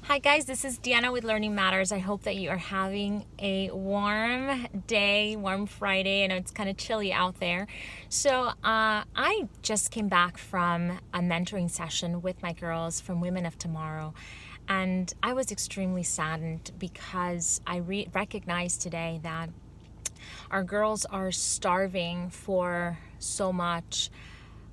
Hi guys, this is Deanna with Learning Matters. I hope that you are having a warm day, warm Friday. I know it's kind of chilly out there. I just came back from a mentoring session with my girls from Women of Tomorrow. And I was extremely saddened because I recognized today that our girls are starving for so much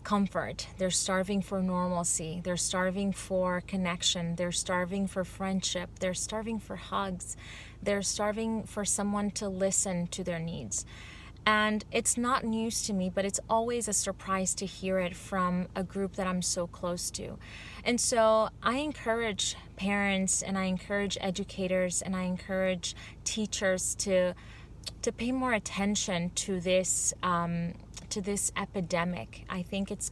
comfort. They're starving for normalcy. They're starving for connection. They're starving for friendship. They're starving for hugs. They're starving for someone to listen to their needs. And it's not news to me, but it's always a surprise to hear it from a group that I'm so close to. And so I encourage parents and I encourage educators and I encourage teachers to pay more attention to this epidemic. I think it's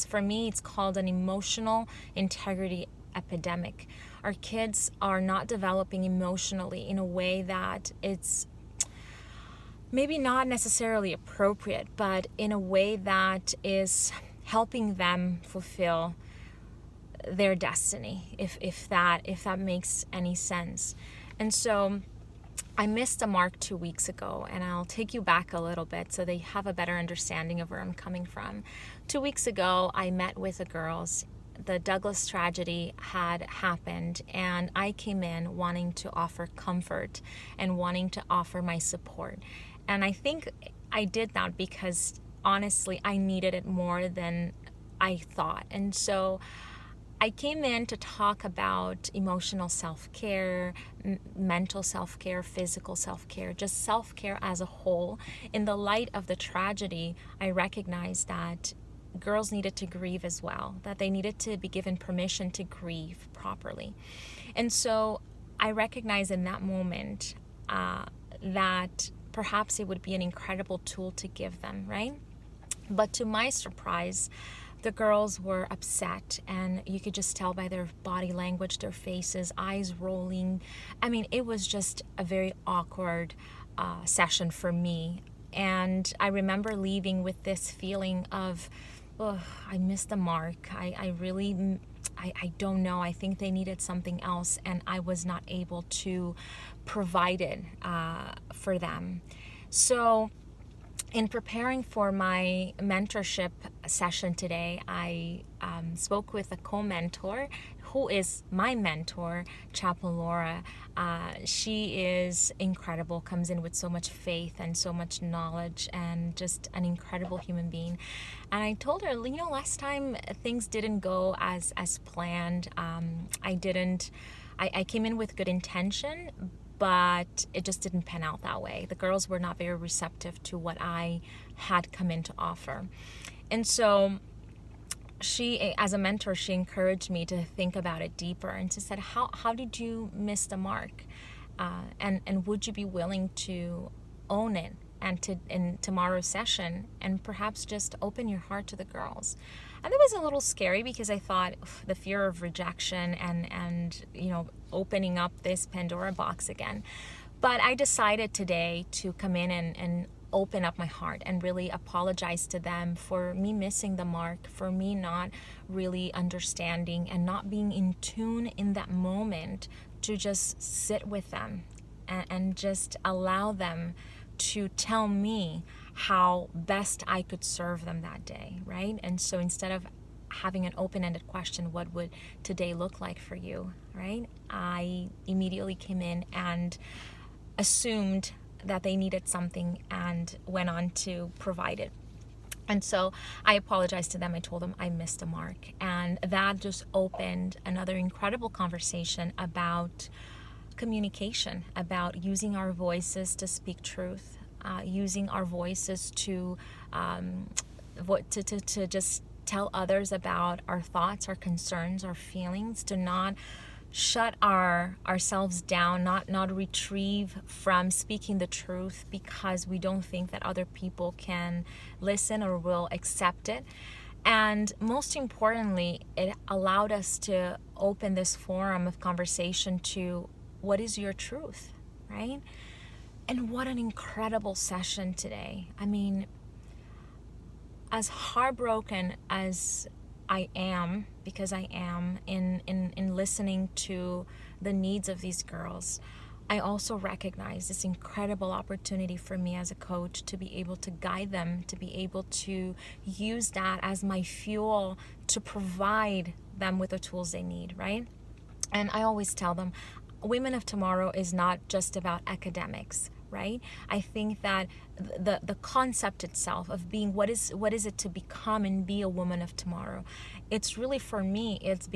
for me it's called an emotional integrity epidemic. Our kids are not developing emotionally in a way that it's maybe not necessarily appropriate, but in a way that is helping them fulfill their destiny, if that makes any sense. And so I missed the mark 2 weeks ago, and I'll take you back a little bit so they have a better understanding of where I'm coming from. 2 weeks ago, I met with the girls. The Douglas tragedy had happened, and I came in wanting to offer comfort and wanting to offer my support. And I think I did that because honestly, I needed it more than I thought. And so I came in to talk about emotional self-care, mental self-care, physical self-care, just self-care as a whole. In the light of the tragedy, I recognized that girls needed to grieve as well, that they needed to be given permission to grieve properly. And so I recognized in that moment that perhaps it would be an incredible tool to give them, right? But to my surprise, the girls were upset, and you could just tell by their body language, their faces, eyes rolling. I mean, it was just a very awkward session for me. And I remember leaving with this feeling of, oh, I missed the mark. I really, I don't know. I think they needed something else, and I was not able to provide it for them. So, in preparing for my mentorship session today, I spoke with a co-mentor who is my mentor, Chaplain Laura. She is incredible, comes in with so much faith and so much knowledge and just an incredible human being. And I told her, last time things didn't go as planned. I came in with good intention, but it just didn't pan out that way. The girls were not very receptive to what I had come in to offer. And so she, as a mentor, she encouraged me to think about it deeper and to said, how did you miss the mark? And would you be willing to own it and in tomorrow's session and perhaps just open your heart to the girls? And it was a little scary because I thought the fear of rejection and opening up this Pandora box again. But I decided today to come in and open up my heart and really apologize to them for me missing the mark, for me not really understanding and not being in tune in that moment to just sit with them and just allow them to tell me how best I could serve them that day, right? And so instead of having an open-ended question, what would today look like for you, right? I immediately came in and assumed that they needed something and went on to provide it. And so I apologized to them. I told them I missed the mark. And that just opened another incredible conversation about communication, about using our voices to speak truth, using our voices to just tell others about our thoughts, our concerns, our feelings, to not shut ourselves down, not retrieve from speaking the truth because we don't think that other people can listen or will accept it. And most importantly, it allowed us to open this forum of conversation to what is your truth, right? And what an incredible session today. I mean, as heartbroken as I am, because I am, in listening to the needs of these girls, I also recognize this incredible opportunity for me as a coach to be able to guide them, to be able to use that as my fuel to provide them with the tools they need, right? And I always tell them, Women of Tomorrow is not just about academics, right? I think that the concept itself of being what is it to become and be a woman of tomorrow, it's really, for me, it's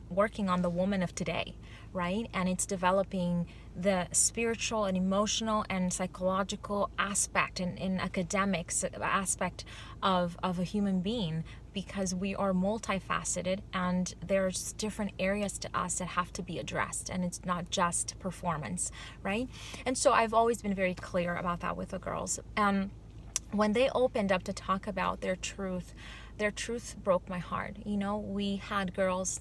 working on the woman of today, right? And it's developing the spiritual and emotional and psychological aspect and academics aspect of a human being, because we are multifaceted and there's different areas to us that have to be addressed, and it's not just performance, right? And so I've always been very clear about that with the girls. When they opened up to talk about their truth broke my heart. We had girls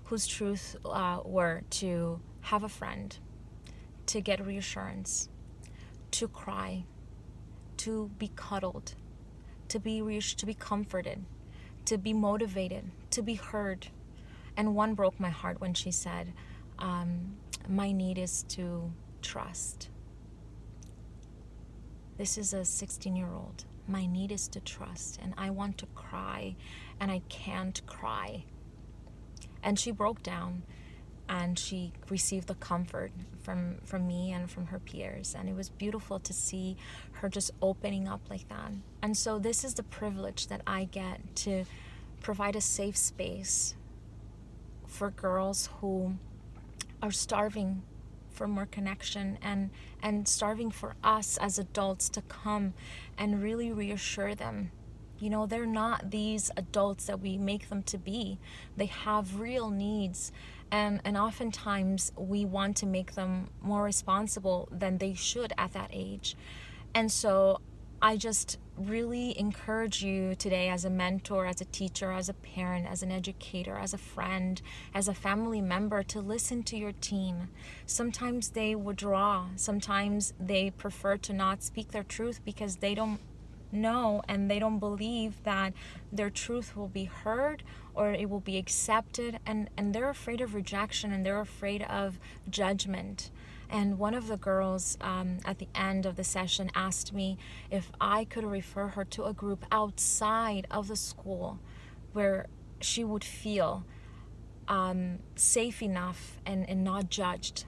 whose truth were to have a friend, to get reassurance, to cry, to be cuddled, to be comforted, to be motivated, to be heard. And one broke my heart when she said, my need is to trust. This is a 16-year-old. My need is to trust, and I want to cry, and I can't cry. And she broke down, and she received the comfort from me and from her peers. And it was beautiful to see her just opening up like that. And so this is the privilege that I get, to provide a safe space for girls who are starving for more connection and starving for us as adults to come and really reassure them. They're not these adults that we make them to be. They have real needs, and oftentimes we want to make them more responsible than they should at that age. And so I just really encourage you today, as a mentor, as a teacher, as a parent, as an educator, as a friend, as a family member, to listen to your teen. Sometimes they withdraw. Sometimes they prefer to not speak their truth because they don't know and they don't believe that their truth will be heard or it will be accepted, and they're afraid of rejection, and they're afraid of judgment. And one of the girls at the end of the session asked me if I could refer her to a group outside of the school where she would feel safe enough and not judged.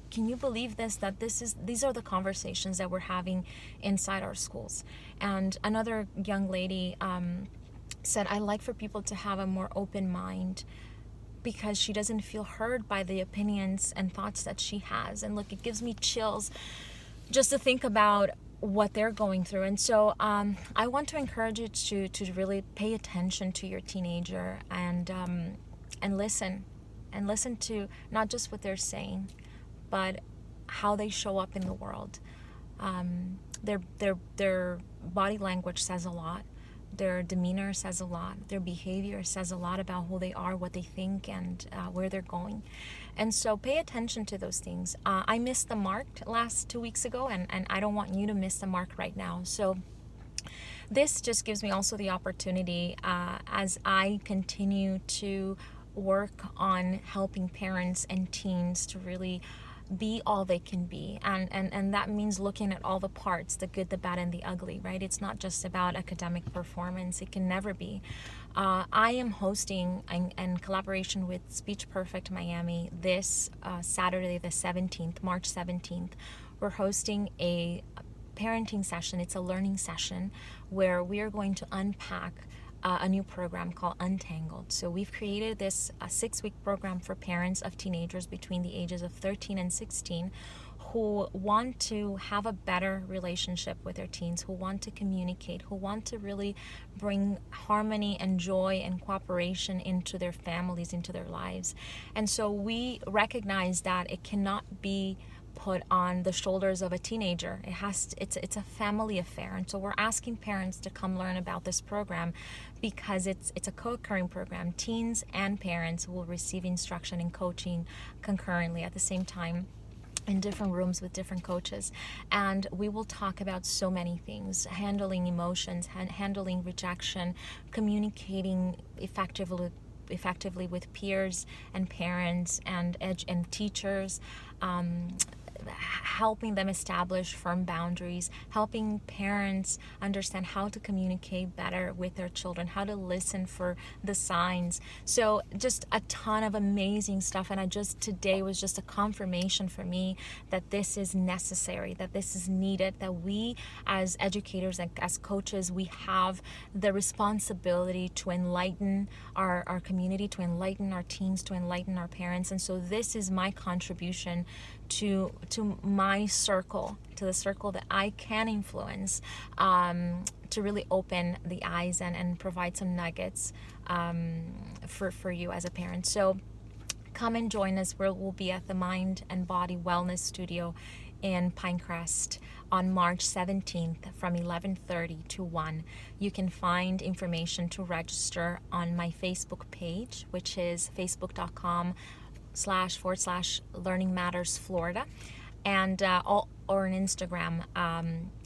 Can you believe this? That these are the conversations that we're having inside our schools. And another young lady said, I like for people to have a more open mind, because she doesn't feel heard by the opinions and thoughts that she has. And look, it gives me chills just to think about what they're going through. And so I want to encourage you to really pay attention to your teenager and listen to not just what they're saying, but how they show up in the world. Their body language says a lot. Their demeanor says a lot. Their behavior says a lot about who they are, what they think, and where they're going. And so pay attention to those things. I missed the mark last 2 weeks ago, and I don't want you to miss the mark right now. So this just gives me also the opportunity, as I continue to work on helping parents and teens to really be all they can be, and that means looking at all the parts, the good, the bad, and the ugly, right? It's not just about academic performance. It can never be. I am hosting, in collaboration with Speech Perfect Miami, this Saturday the 17th, March 17th, we're hosting a parenting session. It's a learning session where we are going to unpack a new program called Untangled. So we've created this 6-week program for parents of teenagers between the ages of 13 and 16 who want to have a better relationship with their teens, who want to communicate, who want to really bring harmony and joy and cooperation into their families, into their lives. And so we recognize that it cannot be put on the shoulders of a teenager. It's a family affair. And so we're asking parents to come learn about this program because it's a co-occurring program. Teens and parents will receive instruction and coaching concurrently at the same time in different rooms with different coaches. And we will talk about so many things: handling emotions, handling rejection, communicating effectively effectively with peers and parents and teachers, helping them establish firm boundaries, helping parents understand how to communicate better with their children, how to listen for the signs. So just a ton of amazing stuff. And today was just a confirmation for me that this is necessary, that this is needed, that we as educators and as coaches, we have the responsibility to enlighten our community, to enlighten our teams, to enlighten our parents. And so this is my contribution to my circle, to the circle that I can influence, to really open the eyes and provide some nuggets for you as a parent. So come and join us. We'll be at the Mind and Body Wellness Studio in Pinecrest on March 17th from 11:30 to 1. You can find information to register on my Facebook page, which is facebook.com//Learning Matters Florida, and or on Instagram.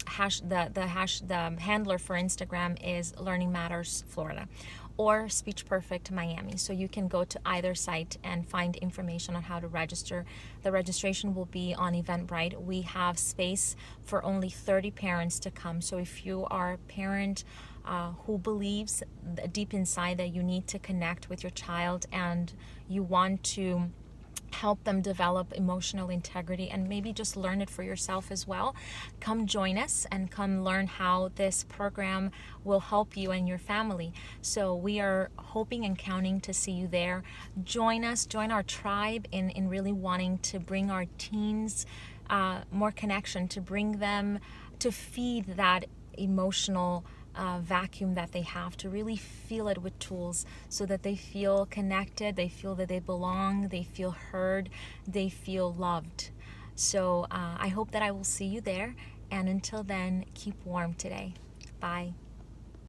The handler for Instagram is Learning Matters Florida or Speech Perfect Miami. So you can go to either site and find information on how to register. The registration will be on Eventbrite. We have space for only 30 parents to come. So if you are a parent who believes deep inside that you need to connect with your child and you want to help them develop emotional integrity and maybe just learn it for yourself as well, come join us and come learn how this program will help you and your family. So we are hoping and counting to see you there. Join us, join our tribe in really wanting to bring our teens more connection, to bring them, to feed that emotional vacuum that they have, to really feel it with tools so that they feel connected, they feel that they belong, they feel heard, they feel loved. So I hope that I will see you there, and until then, keep warm today. Bye.